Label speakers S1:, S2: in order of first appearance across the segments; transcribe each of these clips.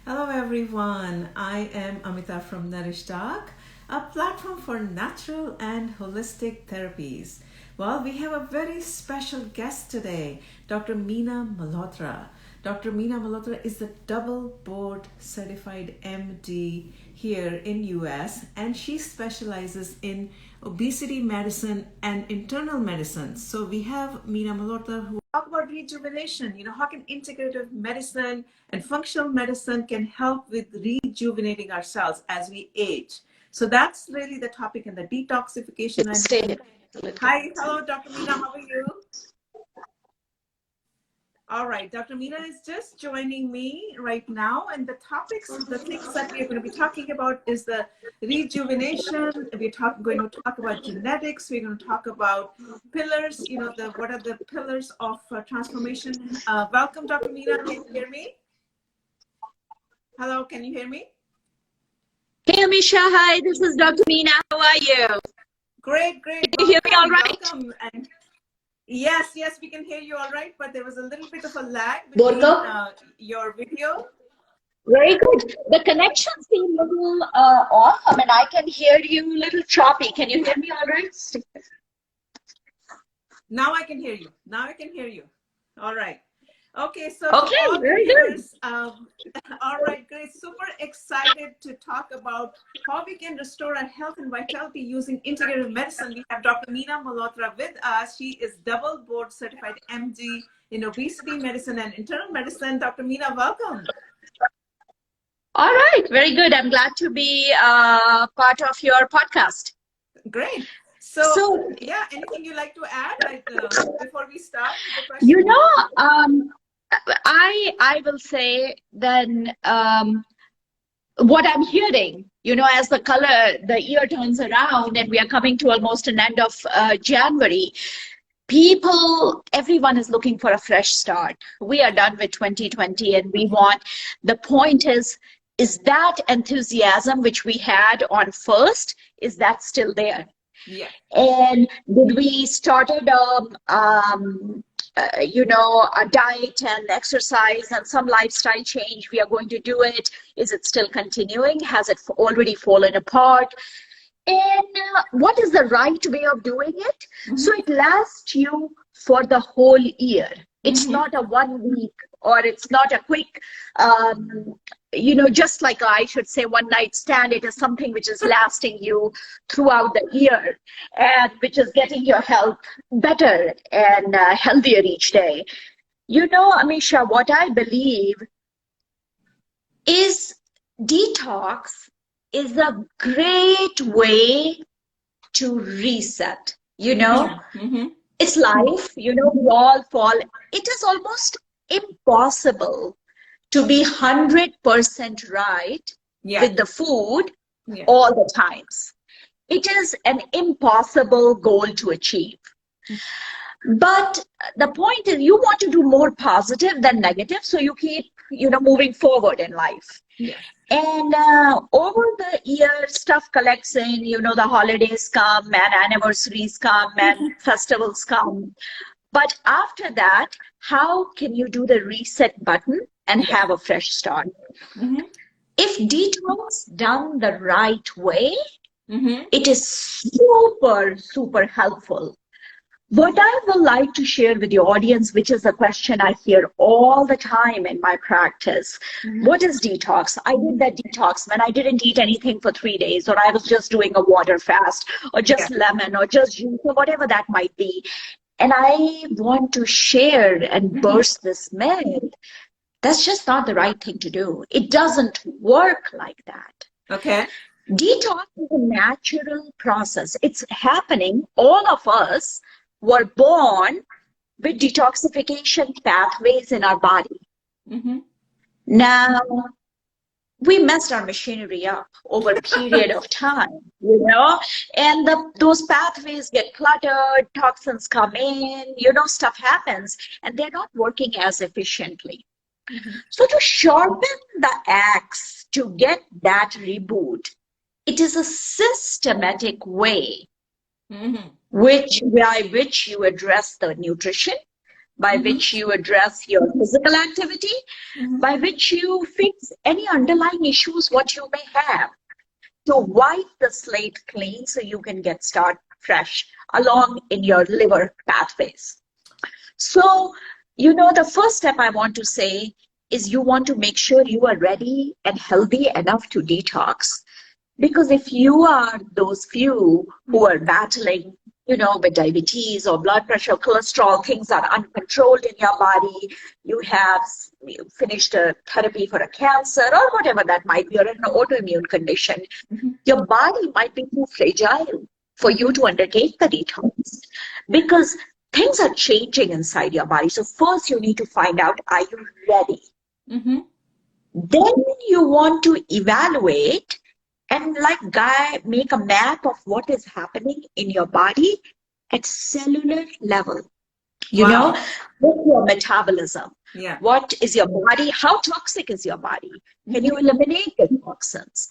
S1: Hello everyone, I am Amita from Nourishment, a platform for natural and holistic therapies. Well, we have a very special guest today, Dr. Meena Malhotra. Dr. Meena Malhotra is the double board certified MD here in US, and she specializes in obesity medicine and internal medicine. So we have Meena Malhotra who talk about rejuvenation. How can integrative medicine and functional medicine can help with rejuvenating ourselves as we age. So that's really the topic in the detoxification. Hi, hello, Dr. Meena. How are you? All right, Dr. Meena is just joining me right now, and the things that we're going to be talking about is the rejuvenation. We're going to talk about genetics. We're going to talk about pillars. What are the pillars of transformation? Welcome, Dr. Meena. Can you hear me? Hello, can you hear me?
S2: Hey, Amisha. Hi, this is Dr. Meena. How are you?
S1: Great.
S2: Can you hear me all right?
S1: Welcome. And yes, we can hear you all right, but there was a little bit of a lag between your video.
S2: Very good. The connection seems a little off. I mean, I can hear you a little choppy. Can you hear me all right?
S1: Now I can hear you. All right. Okay, so
S2: okay, very good.
S1: All right, great. Super excited to talk about how we can restore our health and vitality using integrative medicine. We have Dr. Meena Malhotra with us. She is double board certified MD in obesity medicine and internal medicine. Dr. Meena, welcome.
S2: All right, very good. I'm glad to be part of your podcast.
S1: Great. So yeah, anything you'd like to add before we start the question?
S2: I will say then what I'm hearing, as the year turns around and we are coming to almost an end of January, everyone is looking for a fresh start. We are done with 2020 and the point is that enthusiasm which we had on first, is that still there?
S1: Yeah.
S2: And did we started a diet and exercise and some lifestyle change, we are going to do it. Is it still continuing? Has it already fallen apart? And what is the right way of doing it? Mm-hmm. So it lasts you for the whole year. It's mm-hmm. not a 1 week, or it's not a quick, just like I should say one night stand. It is something which is lasting you throughout the year and which is getting your health better and healthier each day. Amisha, what I believe is detox is a great way to reset,
S1: Mm-hmm.
S2: It's life, we all fall. It is almost impossible to be 100% right with the food all the times. It is an impossible goal to achieve. But the point is, you want to do more positive than negative, so you keep, moving forward in life.
S1: Yeah.
S2: And over the year, stuff collects in, the holidays come and anniversaries come and festivals come. But after that, how can you do the reset button and have a fresh start?
S1: Mm-hmm.
S2: If detox done the right way,
S1: mm-hmm.
S2: it is super, super helpful. What I would like to share with your audience, which is a question I hear all the time in my practice, what is detox? I did that detox when I didn't eat anything for 3 days, or I was just doing a water fast, or just lemon, or just juice, or whatever that might be. And I want to share and burst this myth. That's just not the right thing to do. It doesn't work like that.
S1: Okay.
S2: Detox is a natural process. It's happening. All of us were born with detoxification pathways in our body.
S1: Mm-hmm.
S2: Now, we messed our machinery up over a period of time, and those pathways get cluttered, toxins come in, stuff happens, and they're not working as efficiently. Mm-hmm. So to sharpen the axe, to get that reboot, it is a systematic way by which you address the nutrition, by which you address your physical activity, by which you fix any underlying issues what you may have, to wipe the slate clean so you can get start fresh along in your liver pathways. So, the first step I want to say is you want to make sure you are ready and healthy enough to detox. Because if you are those few who are battling, with diabetes or blood pressure, cholesterol, things are uncontrolled in your body, you have finished a therapy for a cancer or whatever that might be, or an autoimmune condition, your body might be too fragile for you to undertake the detox because things are changing inside your body. So first you need to find out, are you ready? Then you want to evaluate and make a map of what is happening in your body at cellular level. What's your metabolism?
S1: Yeah.
S2: What is your body? How toxic is your body? Can you eliminate the toxins?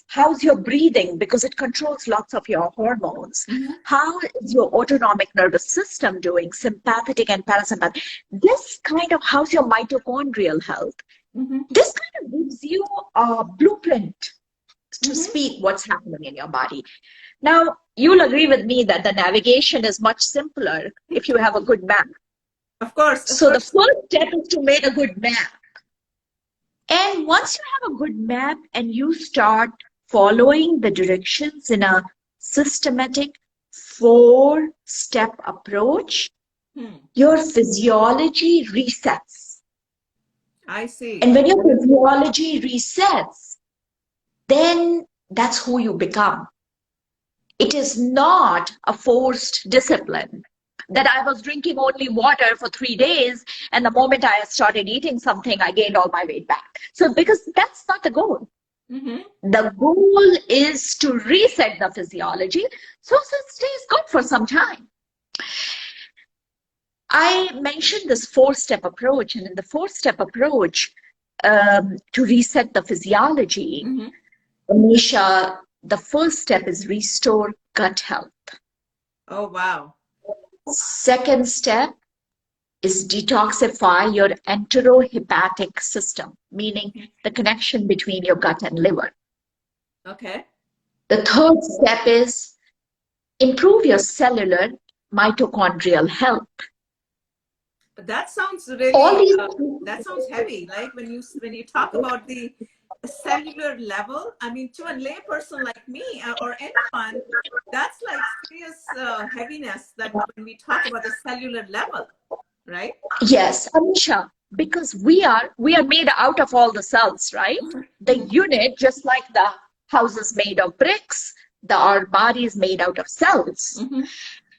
S2: How's your breathing? Because it controls lots of your hormones. How is your autonomic nervous system doing? Sympathetic and parasympathetic. This kind of, how's your mitochondrial health? This kind of gives you a blueprint to speak what's happening in your body. Now, you'll agree with me that the navigation is much simpler if you have a good map.
S1: Of course.
S2: So the first step is to make a good map. And once you have a good map and you start following the directions in a systematic 4-step approach, your physiology resets.
S1: I see.
S2: And when your physiology resets, then that's who you become. It is not a forced discipline that I was drinking only water for 3 days and the moment I started eating something, I gained all my weight back. So because that's not the goal. The goal is to reset the physiology so it stays good for some time. I mentioned this 4-step approach, and in the 4-step approach to reset the physiology, Anisha, the first step is restore gut health.
S1: Oh, wow.
S2: Second step is detoxify your enterohepatic system, meaning the connection between your gut and liver.
S1: Okay.
S2: The third step is improve your cellular mitochondrial health.
S1: But that sounds really, that sounds heavy. Like when you talk about the cellular level, I mean, to a layperson like me or anyone, that's like serious heaviness that when we talk about the cellular level, right?
S2: Yes, Anisha, because we are made out of all the cells, right? The unit, just like the house is made of bricks, our body is made out of cells.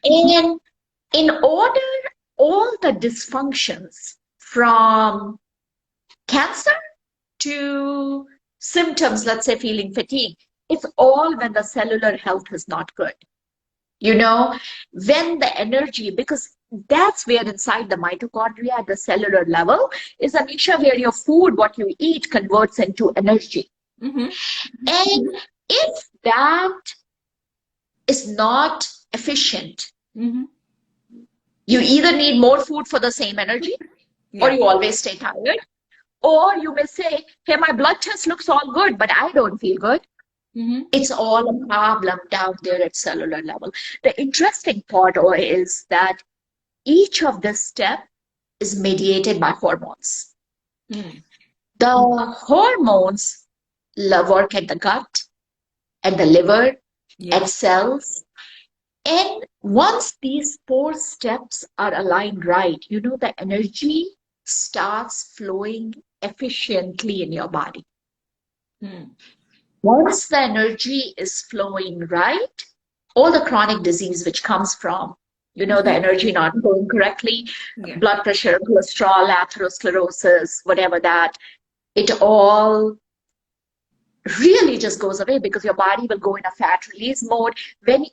S2: And in order, all the dysfunctions from cancer to symptoms, let's say feeling fatigue, it's all when the cellular health is not good. When the energy, because that's where inside the mitochondria at the cellular level is, Anisha, where your food, what you eat, converts into energy. And if that is not efficient, you either need more food for the same energy, or you always stay tired, or you may say, hey, my blood test looks all good, but I don't feel good. It's all a problem down there at cellular level. The interesting part is that each of this step is mediated by hormones. The hormones work at the gut, at the liver, at cells. And once these 4 steps are aligned right, the energy starts flowing efficiently in your body. Once the energy is flowing right, all the chronic disease which comes from, the energy not flowing correctly, blood pressure, cholesterol, atherosclerosis, whatever that, it all really just goes away because your body will go in a fat release mode. When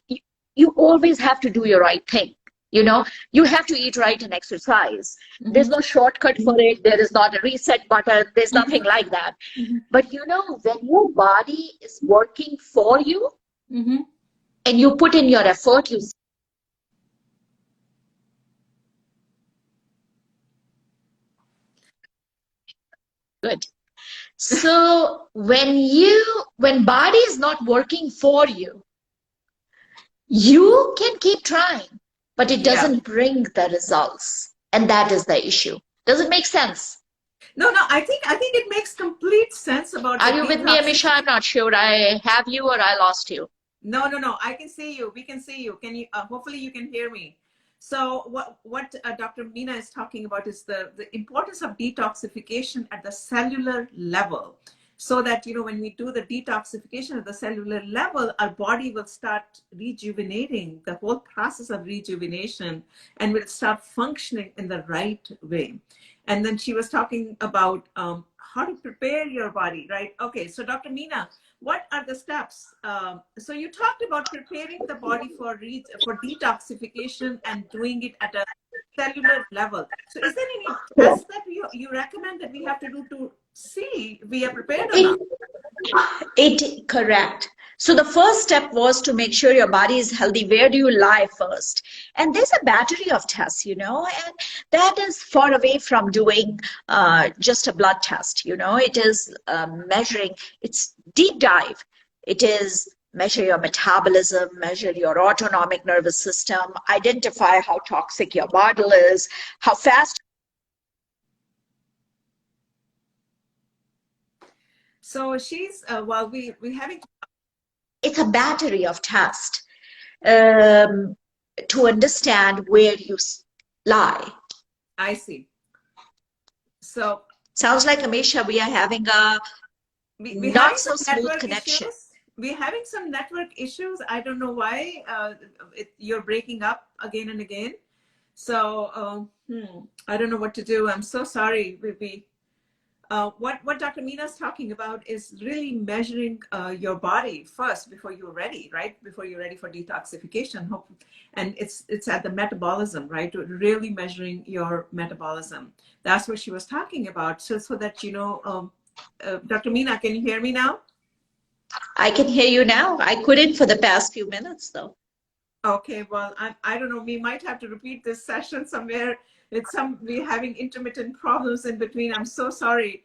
S2: you always have to do your right thing. You have to eat right and exercise. There's no shortcut for it. There is not a reset button. There's nothing like that. But when your body is working for you and you put in your effort, Good. So when body is not working for you, you can keep trying, but it
S1: Yeah.
S2: doesn't bring the results. And that is the issue. Does it make sense?
S1: No, I think it makes complete sense about the
S2: Are you with me, Amisha? I'm
S1: detoxification.
S2: not sure. I have you or I lost you.
S1: No. I can see you. We can see you. Can you? Hopefully, you can hear me. So, what Dr. Meena is talking about is the importance of detoxification at the cellular level, so that when we do the detoxification at the cellular level, our body will start rejuvenating. The whole process of rejuvenation, and will start functioning in the right way. And then she was talking about how to prepare your body, right? Okay, so Dr. Meena, what are the steps? So you talked about preparing the body for detoxification and doing it at a cellular level. So is there any test that you recommend that we have to do to see if we are prepared or
S2: It
S1: not?
S2: It correct. So the first step was to make sure your body is healthy. Where do you lie first? And there's a battery of tests, and that is far away from doing just a blood test. It is measuring. It's deep dive. It is measure your metabolism, measure your autonomic nervous system, identify how toxic your bottle is, how fast.
S1: So she's while we having.
S2: It's a battery of tests um, to understand where you lie.
S1: I see. So
S2: Sounds like, Amisha, we are having a
S1: we're
S2: not
S1: having
S2: so
S1: some
S2: smooth
S1: network
S2: connection.
S1: issues. We're having some network issues. I don't know why. You're breaking up again and again. So I don't know what to do. I'm so sorry. What Dr. Meena is talking about is really measuring your body first before you're ready, right? Before you're ready for detoxification. And it's at the metabolism, right? Really measuring your metabolism. That's what she was talking about. So that Dr. Meena, can you hear me now?
S2: I can hear you now. I couldn't for the past few minutes, though.
S1: Okay, well, I don't know. We might have to repeat this session somewhere. We're having intermittent problems in between. I'm so sorry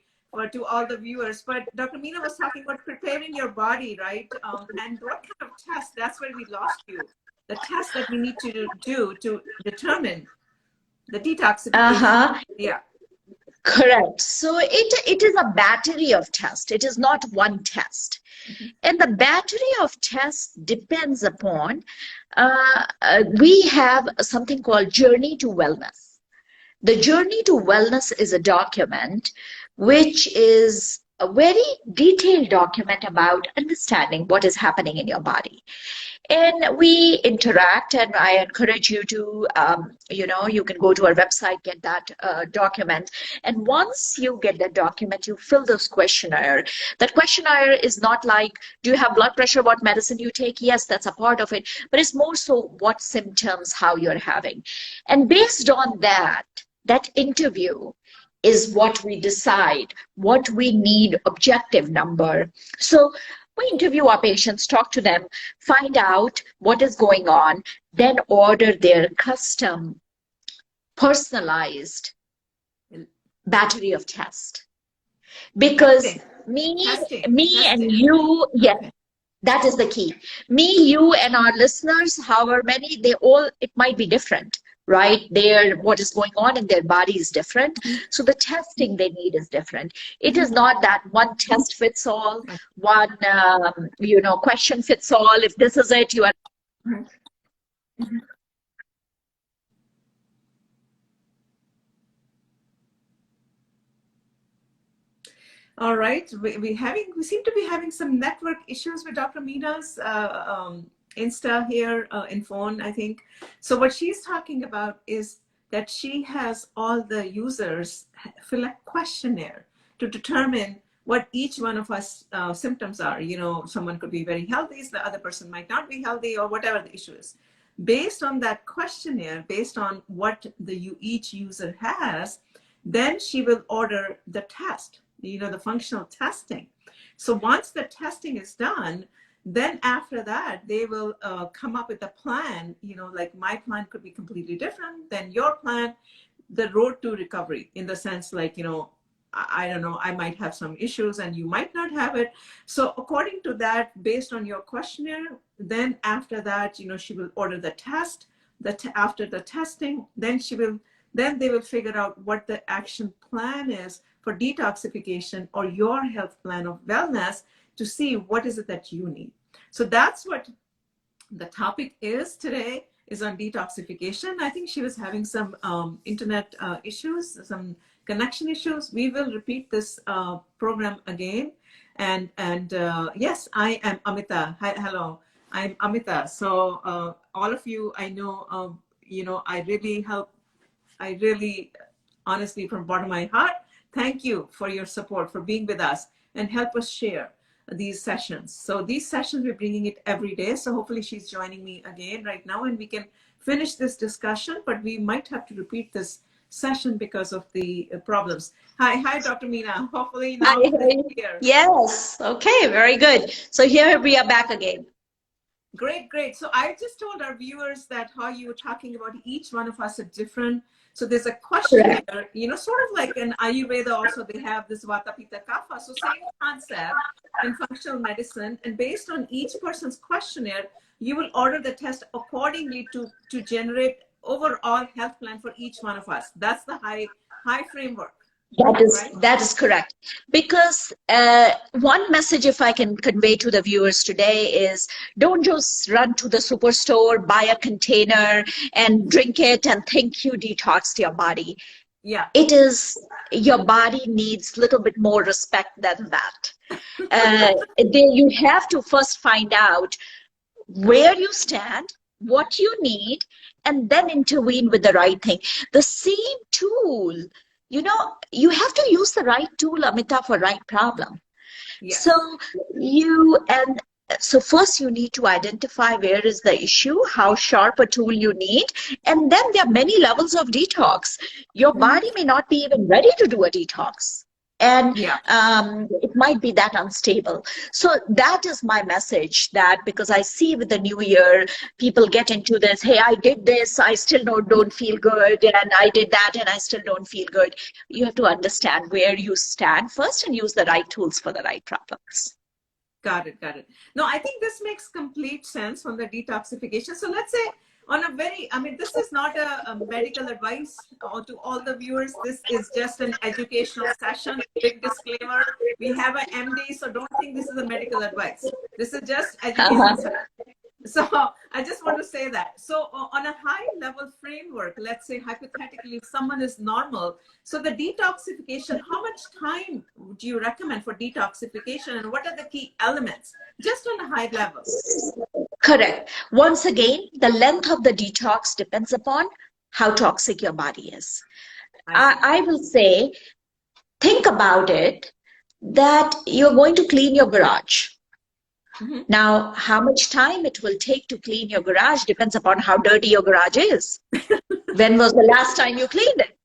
S1: to all the viewers. But Dr. Meena was talking about preparing your body, right? And what kind of test? That's where we lost you. The test that we need to do to determine the detoxification.
S2: Uh-huh.
S1: Yeah.
S2: Correct. So it is a battery of tests. It is not one test.
S1: Mhm.
S2: And the battery of tests depends upon we have something called Journey to Wellness. The Journey to Wellness is a document which is a very detailed document about understanding what is happening in your body. And we interact, and I encourage you to, you can go to our website, get that document. And once you get that document, you fill this questionnaire. That questionnaire is not like, do you have blood pressure, what medicine you take? Yes, that's a part of it, but it's more so what symptoms, how you're having. And based on that interview is what we decide, what we need, objective number. So we interview our patients, talk to them, find out what is going on, then order their custom, personalized battery of tests. Because
S1: Testing,
S2: me,
S1: testing,
S2: me and
S1: testing.
S2: you, yes,
S1: Okay.
S2: that is the key. Me, you, and our listeners, however many, it might be different, right? What is going on in their body is different. So the testing they need is different. It is not that one test fits all, one, question fits all. If this is it, you are.
S1: Mhm. All right, we seem to be having some network issues with Dr. Meena's Insta here in phone, I think. So what she's talking about is that she has all the users fill a questionnaire to determine what each one of us symptoms are. Someone could be very healthy, so the other person might not be healthy, or whatever the issue is. Based on that questionnaire, based on what each user has, then she will order the test, the functional testing. So once the testing is done, then after that, they will come up with a plan. Like my plan could be completely different than your plan, the road to recovery, in the sense like, I don't know, I might have some issues and you might not have it. So according to that, based on your questionnaire, then after that, she will order the test. After the testing, then they will figure out what the action plan is for detoxification or your health plan of wellness to see what is it that you need. So that's what the topic is today, is on detoxification. I think she was having some internet issues, some connection issues. We will repeat this program again. And yes, I am Amita. Hi, hello, I'm Amita. So all of you, I know, I really, honestly, from the bottom of my heart, thank you for your support, for being with us and help us share these sessions. So these sessions, we're bringing it every day. So hopefully she's joining me again right now and we can finish this discussion, but we might have to repeat this session because of the problems. Hi, Dr. Meena. Hopefully now
S2: Hi.
S1: here.
S2: Yes. Okay. Very good. So here we are back again.
S1: Great. So I just told our viewers that how you were talking about each one of us are different. So there's a question here, sort of like in Ayurveda also, they have this Vata Pitta Kapha. So same concept in functional medicine. And based on each person's questionnaire, you will order the test accordingly to generate overall health plan for each one of us. That's the high framework.
S2: That is correct. Because one message, if I can convey to the viewers today, is don't just run to the superstore, buy a container and drink it and think you detoxed your body.
S1: Yeah.
S2: It is, your body needs a little bit more respect than that. You have to first find out where you stand, what you need, and then intervene with the right thing. The same tool, you have to use the right tool, Amita, for right problem.
S1: Yes.
S2: So first you need to identify where is the issue, how sharp a tool you need, and then there are many levels of detox. Your body may not be even ready to do a detox. And it might be that unstable. So that is my message, that because I see with the new year, people get into this, hey, I did this, I still don't feel good, and I did that and I still don't feel good. You have to understand where you stand first and use the right tools for the right problems.
S1: Got it. No, I think this makes complete sense on the detoxification. So let's say this is not a medical advice to all the viewers. This is just an educational session. Big disclaimer. We have an MD, so don't think this is a medical advice. This is just educational session. So I just want to say that. So on a high level framework, let's say hypothetically, if someone is normal, so the detoxification, how much time do you recommend for detoxification and what are the key elements just on a high level?
S2: Correct. Once again, the length of the detox depends upon how toxic your body is. I will say, think about it, that you're going to clean your garage. Now, how much time it will take to clean your garage depends upon how dirty your garage is. When was the last time you cleaned it,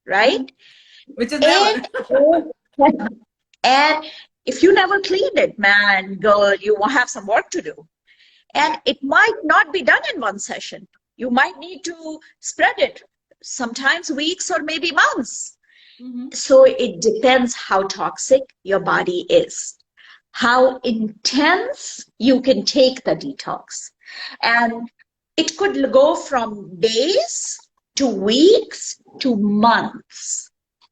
S2: right?
S1: Which is never.
S2: And if you never cleaned it, man, girl, you will have some work to do. And it might not be done in one session. You might need to spread it, sometimes weeks or maybe months. So it depends how toxic your body is, how intense you can take the detox. And it could go from days to weeks to months.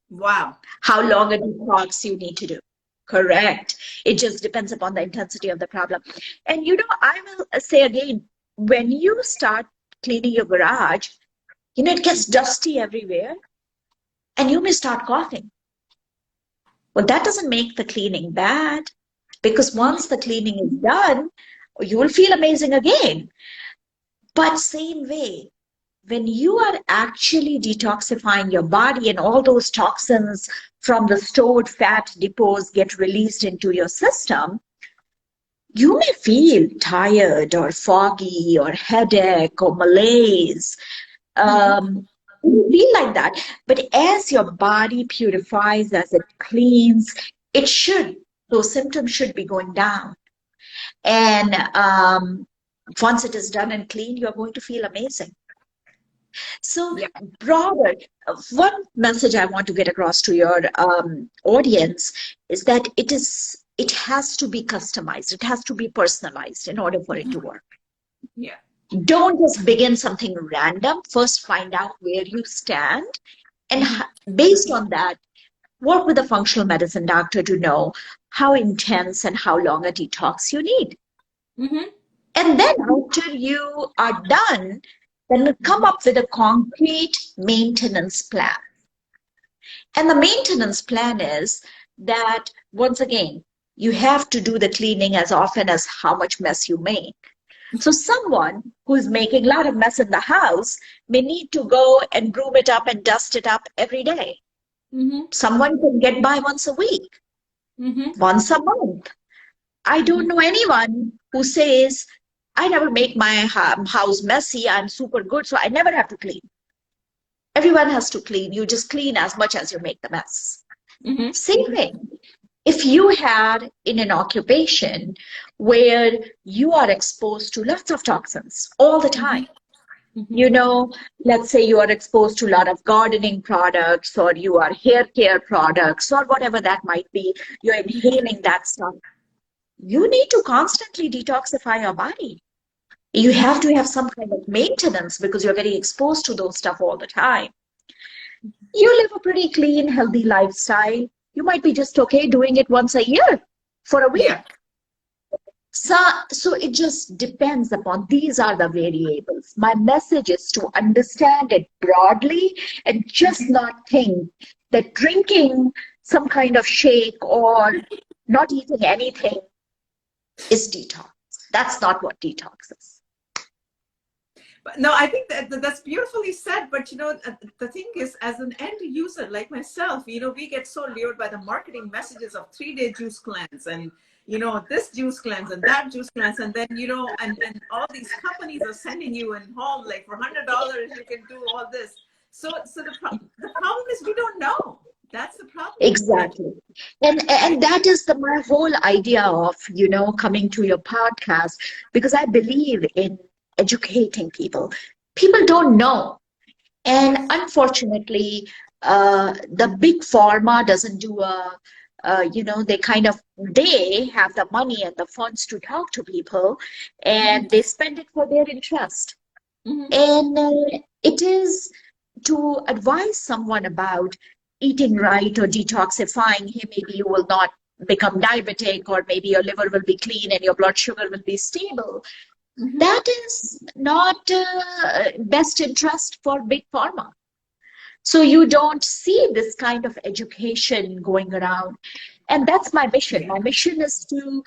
S1: Wow.
S2: How long a detox you need to do. Correct. It just depends upon the intensity of the problem. And I will say again, when you start cleaning your garage, it gets dusty everywhere and you may start coughing. Well, that doesn't make the cleaning bad, because once the cleaning is done, you will feel amazing again. But same way, when you are actually detoxifying your body and all those toxins from the stored fat depots get released into your system, you may feel tired or foggy or headache or malaise. You feel like that. But as your body purifies, as it cleans, those symptoms should be going down. And once it is done and clean, you're going to feel amazing. So,
S1: Yeah.
S2: broader, one message I want to get across to your audience is that it has to be customized, it has to be personalized in order for it to work.
S1: Yeah.
S2: Don't just begin something random. First, find out where you stand, and based on that, work with a functional medicine doctor to know how intense and how long a detox you need.
S1: Mm-hmm.
S2: And then after you are done, then come up with a concrete maintenance plan. And the maintenance plan is that, once again, you have to do the cleaning as often as how much mess you make. So someone who's making a lot of mess in the house may need to go and broom it up and dust it up every day.
S1: Mm-hmm.
S2: Someone can get by once a week,
S1: Mm-hmm.
S2: once a month. I don't know anyone who says, I never make my house messy, I'm super good, so I never have to clean. Everyone has to clean. You just clean as much as you make the mess.
S1: Mm-hmm.
S2: Same thing. If you had in an occupation where you are exposed to lots of toxins all the time, you know, let's say you are exposed to a lot of gardening products or you are hair care products or whatever that might be, you're inhaling that stuff. You need to constantly detoxify your body. You have to have some kind of maintenance because you're getting exposed to those stuff all the time. You live a pretty clean, healthy lifestyle. You might be just okay doing it once a year for a week.
S1: Yeah.
S2: So it just depends upon, these are the variables. My message is to understand it broadly and just not think that drinking some kind of shake or not eating anything is detox. That's not what detox is.
S1: But no, I think that's beautifully said. But the thing is, as an end user like myself, we get so lured by the marketing messages of 3-day juice cleanse and this juice cleanse and that juice cleanse, and then and all these companies are sending you in home like for $100 you can do all this. So the problem is we don't know. That's the problem.
S2: Exactly. And that is my whole idea of, coming to your podcast, because I believe in educating people. People don't know. And unfortunately, the big pharma doesn't do they have the money and the funds to talk to people, and they spend it for their interest. And it is to advise someone about eating right or detoxifying. Hey, maybe you will not become diabetic, or maybe your liver will be clean and your blood sugar will be stable. That is not best interest for big pharma. So you don't see this kind of education going around. And that's my mission. My mission is to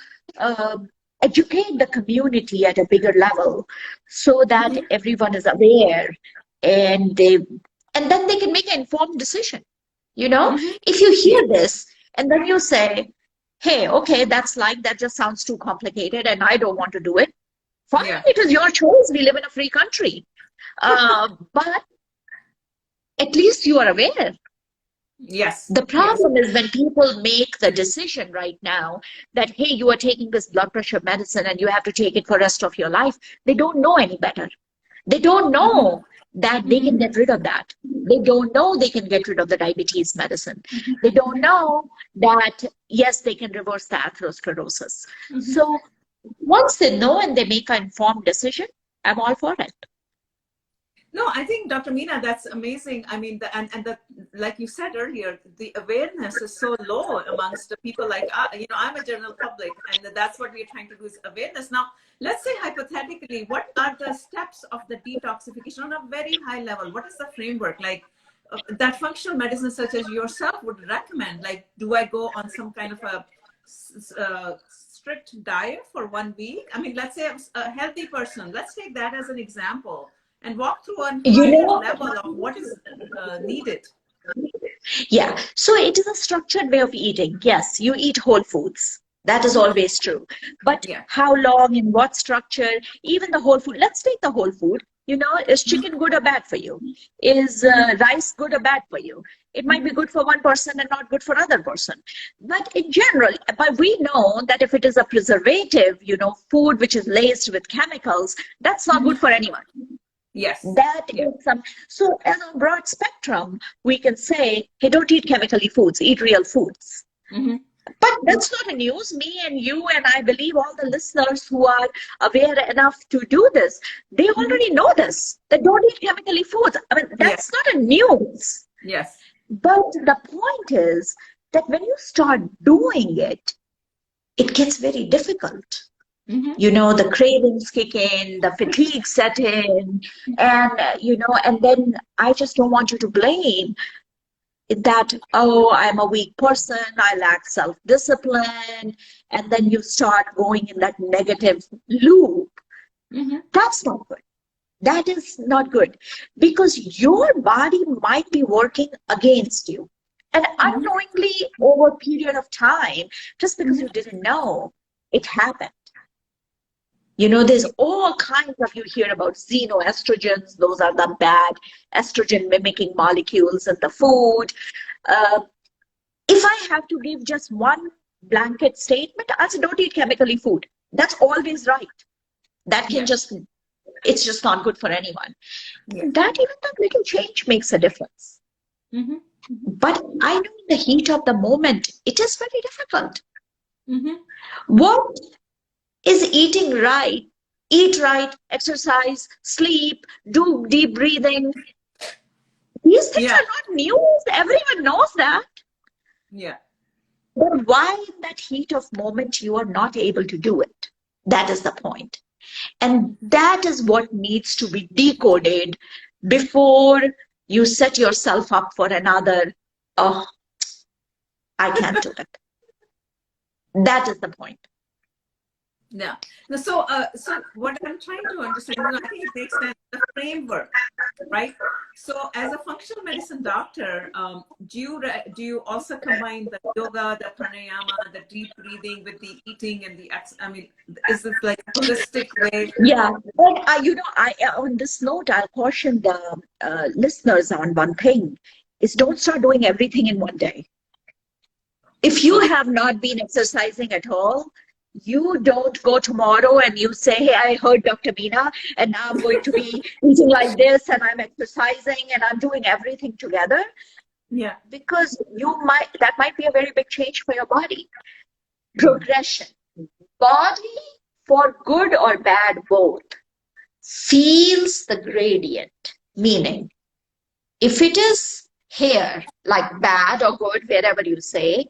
S2: educate the community at a bigger level so that everyone is aware, and then they can make an informed decision. If you hear this and then you say, hey, okay, that just sounds too complicated and I don't want to do it. Fine, it is your choice. We live in a free country. But at least you are aware.
S1: Yes.
S2: The problem is when people make the decision right now that, hey, you are taking this blood pressure medicine and you have to take it for the rest of your life. They don't know any better. They don't know that they can get rid of that. They don't know they can get rid of the diabetes medicine. They don't know that, yes, they can reverse the atherosclerosis. So once they know and they make an informed decision, I'm all for it.
S1: No, I think, Dr. Meena, that's amazing. I mean, like you said earlier, the awareness is so low amongst the people like, I'm a general public, and that's what we're trying to do is awareness. Now, let's say hypothetically, what are the steps of the detoxification on a very high level? What is the framework? Like that functional medicine such as yourself would recommend, like, do I go on some kind of a strict diet for 1 week? I mean, let's say I'm a healthy person. Let's take that as an example. And walk through a higher level of what is needed.
S2: Yeah, so it is a structured way of eating. Yes, you eat whole foods. That is always true. But how long, in what structure, even the whole food. Let's take the whole food. Is chicken good or bad for you? Is rice good or bad for you? It might be good for one person and not good for another person. But in general, but we know that if it is a preservative, food which is laced with chemicals, that's not good for anyone.
S1: Yes.
S2: That
S1: Yeah.
S2: is some, so as a broad spectrum, we can say, hey, don't eat chemically foods, eat real foods.
S1: Mm-hmm.
S2: But that's not a news. Me and you and I believe all the listeners who are aware enough to do this, they
S1: Mm-hmm.
S2: already know this. That don't eat chemically foods. I mean,
S1: Yes.
S2: that's not a news.
S1: Yes.
S2: But the point is that when you start doing it, it gets very difficult.
S1: Mm-hmm.
S2: You know, the cravings kick in, the fatigue set in, and, you know, and then I just don't want you to blame that, oh, I'm a weak person, I lack self-discipline, and then you start going in that negative loop.
S1: Mm-hmm.
S2: That's not good. That is not good because your body might be working against you. And
S1: Mm-hmm.
S2: unknowingly, over a period of time, just because
S1: Mm-hmm.
S2: you didn't know, it happened. You know, there's all kinds of, you hear about xenoestrogens, those are the bad estrogen mimicking molecules in the food. Uh, if I have to give just one blanket statement, I'll say don't eat chemically food. That's always right. That can
S1: Yeah.
S2: just, it's just not good for anyone.
S1: Yeah.
S2: That even that little change makes a difference.
S1: Mm-hmm.
S2: But I know in the heat of the moment, it is very difficult.
S1: Mm-hmm.
S2: What is eating right? Eat right, exercise, sleep, do deep breathing. These things
S1: Yeah.
S2: are not news. Everyone knows that.
S1: Yeah.
S2: But why in that heat of moment you are not able to do it? That is the point. And that is what needs to be decoded before you set yourself up for another, oh, I can't do it. That is the point.
S1: Yeah. No, so what I'm trying to understand, I think it makes sense, the framework, right? So as a functional medicine doctor, do you also combine the yoga, the pranayama, the deep breathing with the eating and I mean, is it like a holistic way?
S2: Yeah, but you know, I on this note, I'll caution the listeners on one thing: is don't start doing everything in one day. If you
S1: Okay.
S2: have not been exercising at all, you don't go tomorrow and you say, hey, I heard Dr. Meena, and now I'm going to be eating like this, and I'm exercising, and I'm doing everything together.
S1: Yeah.
S2: Because that might be a very big change for your body. Progression. Body, for good or bad both, feels the gradient. Meaning, if it is here, like bad or good, wherever you say,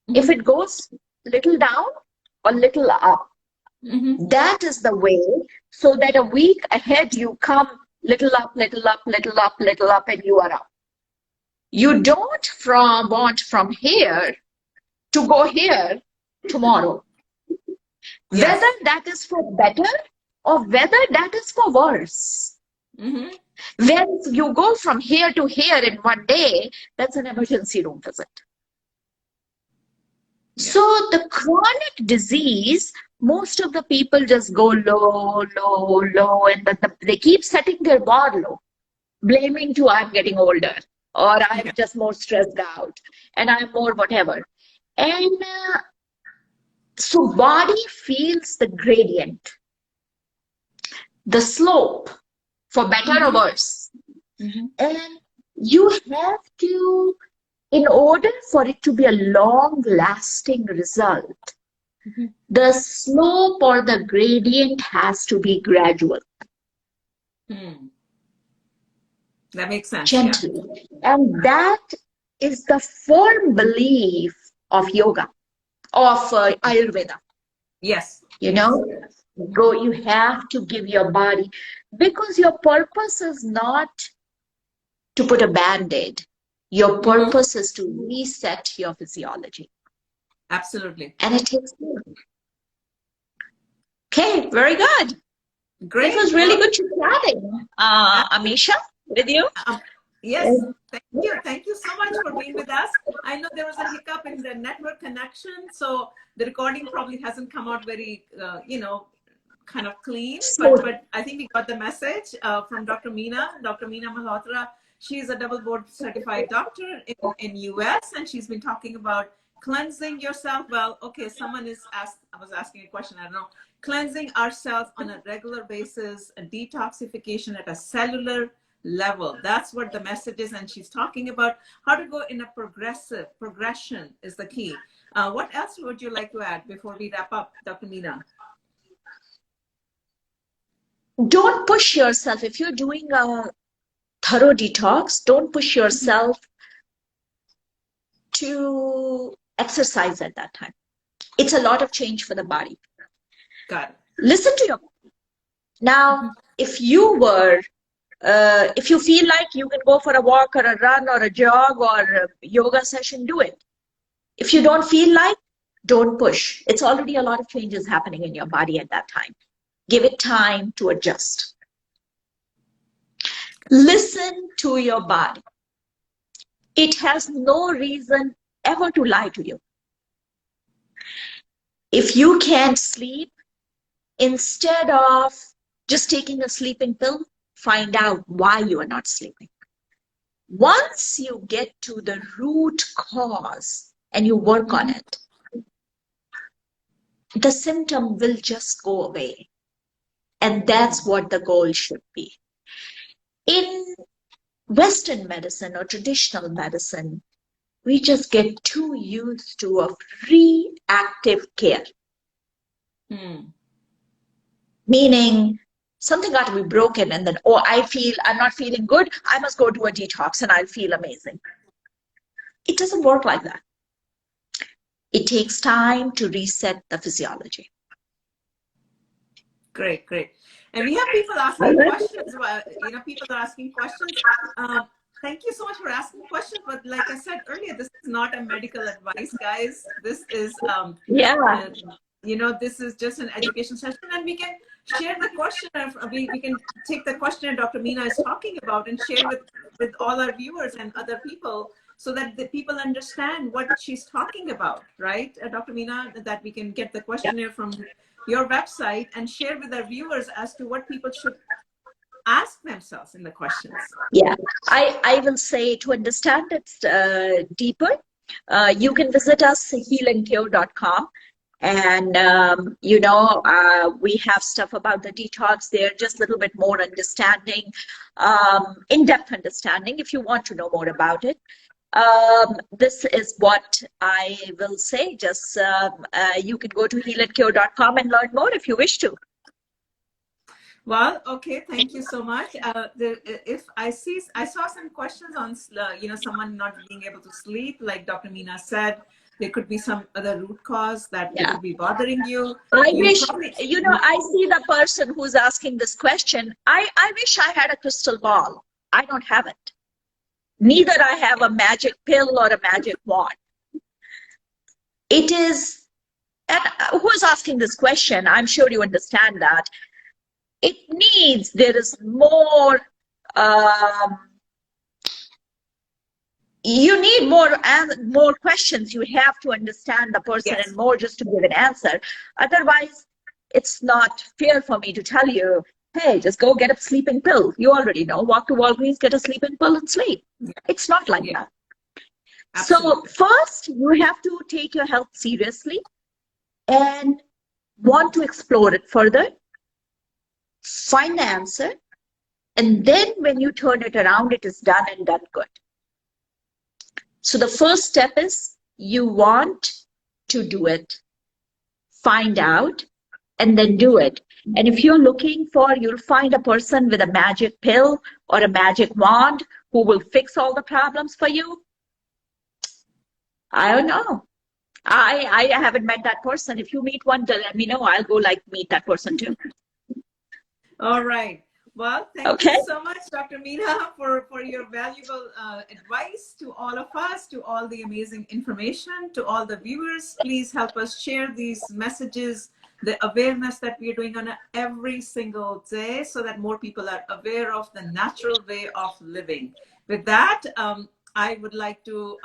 S2: if it goes little down or little up,
S1: Mm-hmm.
S2: that is the way, so that a week ahead you come little up, little up, little up, little up, and you are up. You don't want from here to go here tomorrow.
S1: Yes.
S2: Whether that is for better or whether that is for worse.
S1: Mm-hmm.
S2: When you go from here to here in one day, that's an emergency room visit.
S1: Yeah.
S2: So the chronic disease, most of the people just go low, low, low, and they keep setting their bar low, blaming to I'm getting older or I'm
S1: Yeah.
S2: just more stressed out and I'm more whatever. And so body feels the gradient, the slope, for better or
S1: Mm-hmm.
S2: worse.
S1: Mm-hmm.
S2: And you have to, in order for it to be a long lasting result,
S1: Mm-hmm.
S2: the slope or the gradient has to be gradual,
S1: Hmm. That makes sense. Yeah.
S2: gently. And that is the firm belief of yoga, of Ayurveda.
S1: Yes.
S2: You
S1: Yes.
S2: know, you have to give your body, because your purpose is not to put a band-aid. Your
S1: Mm-hmm.
S2: purpose is to reset your physiology.
S1: Absolutely.
S2: And it takes time. Okay, very good. It
S1: Great.
S2: was really
S1: Well,
S2: good chatting, Amisha, with you.
S1: um, yes. Thank you. Thank you so much for being with us. I know there was a hiccup in the network connection, so the recording probably hasn't come out very, kind of clean.
S2: So,
S1: But I think we got the message from Dr. Meena Malhotra. She's a double board certified doctor in US, and she's been talking about cleansing yourself. Well, okay, I was asking a question, I don't know. Cleansing ourselves on a regular basis, a detoxification at a cellular level. That's what the message is. And she's talking about how to go in a progression is the key. What else would you like to add before we wrap up, Dr. Meena?
S2: Don't push yourself. If you're doing a thorough detox, don't push yourself to exercise at that time. It's a lot of change for the body.
S1: Got it.
S2: Listen to your body. Now, if you feel like you can go for a walk or a run or a jog or a yoga session, do it. If you don't feel like, don't push. It's already a lot of changes happening in your body at that time. Give it time to adjust. Listen to your body. It has no reason ever to lie to you. If you can't sleep, instead of just taking a sleeping pill, find out why you are not sleeping. Once you get to the root cause and you work on it, the symptom will just go away. And that's what the goal should be. In Western medicine or traditional medicine, we just get too used to a reactive care. Meaning something got to be broken and then, oh, I'm not feeling good, I must go do a detox and I'll feel amazing. It doesn't work like that. It takes time to reset the physiology.
S1: Great, great. And we have people asking questions. People are asking questions. Thank you so much for asking questions. But like I said earlier, this is not a medical advice, guys. This is, this is just an education session, and we can share the question. We can take the question Dr. Meena is talking about and share with all our viewers and other people, so that the people understand what she's talking about, right, Dr. Meena? That we can get the questionnaire from your website and share with our viewers as to what people should ask themselves in the questions.
S2: Yeah, I will say, to understand it deeper, you can visit us healingcure.com, and we have stuff about the detox there, just a little bit more understanding, in-depth understanding if you want to know more about it. This is what I will say. Just you can go to healingcure.com and learn more if you wish to.
S1: Well, okay, thank you so much. If I saw some questions on someone not being able to sleep, like Dr. Meena said. There could be some other root cause that could be bothering you. I
S2: see the person who's asking this question. I wish I had a crystal ball. I don't have it. Neither I have a magic pill or a magic wand. It is, and who's asking this question? I'm sure you understand that. There is more, you need more questions. You have to understand the person and more just to give an answer. Otherwise, it's not fair for me to tell you, hey, just go get a sleeping pill. You already know. Walk to Walgreens, get a sleeping pill and sleep. It's not like that. Absolutely. So first, you have to take your health seriously and want to explore it further. Find the answer. And then when you turn it around, it is done and done good. So the first step is you want to do it. Find out and then do it. And if you're looking you'll find a person with a magic pill or a magic wand who will fix all the problems for you. I don't know. I haven't met that person. If you meet one, let me know. I'll go meet that person too.
S1: All right. Well, thank you so much, Dr. Meena, for your valuable advice to all of us, to all the amazing information, to all the viewers. Please help us share these messages, the awareness that we are doing on every single day, so that more people are aware of the natural way of living. With that, I would like to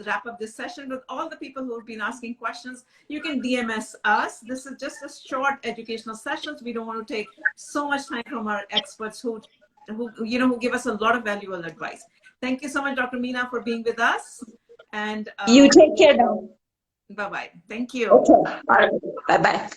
S1: wrap up this session with all the people who have been asking questions. You can DMS us. This is just a short educational sessions. We don't want to take so much time from our experts who give us a lot of valuable advice. Thank you so much, Dr. Meena, for being with us. And
S2: you take care now.
S1: Bye-bye. Thank you.
S2: Okay. All right. Bye-bye.